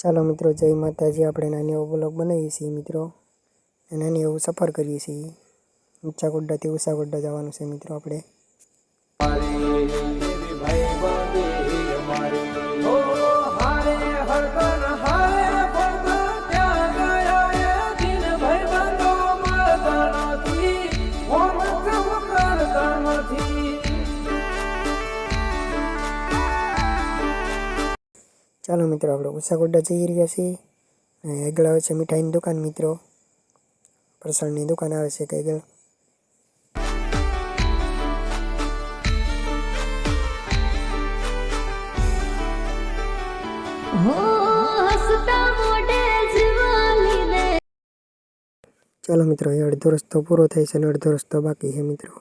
ચાલો મિત્રો, જય માતાજી। આપણે નાની એવો બ્લોગ બનાવીએ છીએ મિત્રો, નાની એવું સફર કરીએ છીએ। ઊંચા ગોડાથી ઉષા ગોડા જવાનું છે મિત્રો આપણે। ચાલો મિત્રો, આપણે ઉષા ગોડા જઈ રહ્યા છીએ। આગળ આવે છે મીઠાઈની દુકાન મિત્રો, ફરસાણની દુકાન આવે છે આગળ। ચાલો મિત્રો, એ અડધો રસ્તો પૂરો થાય છે અને અડધો રસ્તો બાકી છે મિત્રો।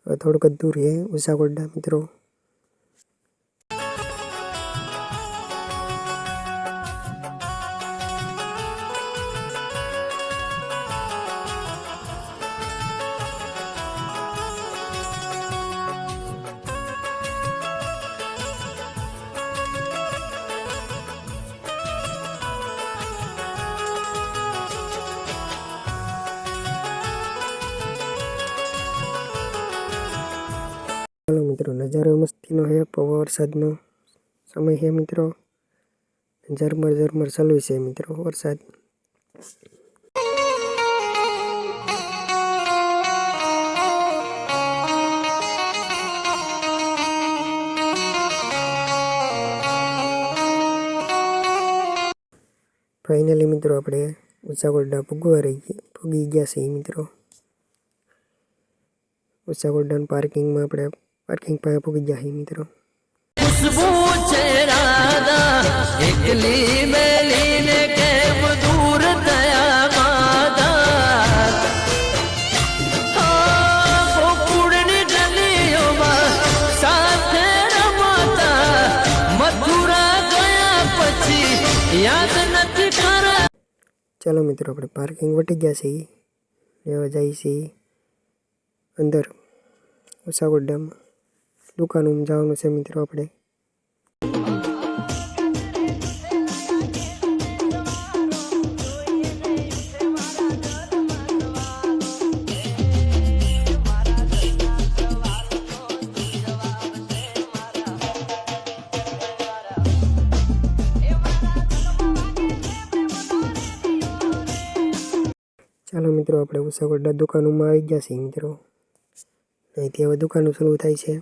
હવે થોડુંક જ દૂર છે ઉષા ગોડા મિત્રો। ચાલો મિત્રો, નજારો મસ્તીનો છે, વરસાદનો સમય છે મિત્રો। ઝરમર ઝરમર ચાલુ છે મિત્રો વરસાદ। ફાઇનલી મિત્રો, આપણે ઉષા ગોડા પૂગી ગયા છીએ મિત્રો। ઉષા ગોડાના પાર્કિંગમાં આપણે પાર્કિંગ પાસે પૂગી ગયા છીએ મિત્રો। ચાલો મિત્રો, આપણે પાર્કિંગ વટી ગયા છીએ, લેવા જઈએ છીએ અંદર ઉષા ગોડામાં। દુકાનોમાં જવાનું છે મિત્રો આપણે। ચાલો મિત્રો, આપણે ઉષા ગોડા દુકાનોમાં આવી ગયા છીએ મિત્રો। અહીંથી હવે દુકાનો શરૂ થાય છે।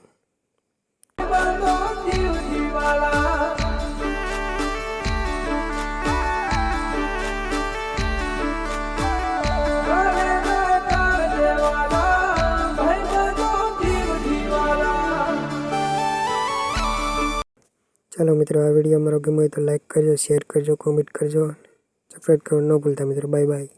ચાલો મિત્રો, આ વિડીયો અમારો ગમે તો લાઈક કરજો, શેર કરજો, કોમેન્ટ કરજો, સબસ્ક્રાઈબ કરવાનું ન ભૂલતા મિત્રો। Bye bye.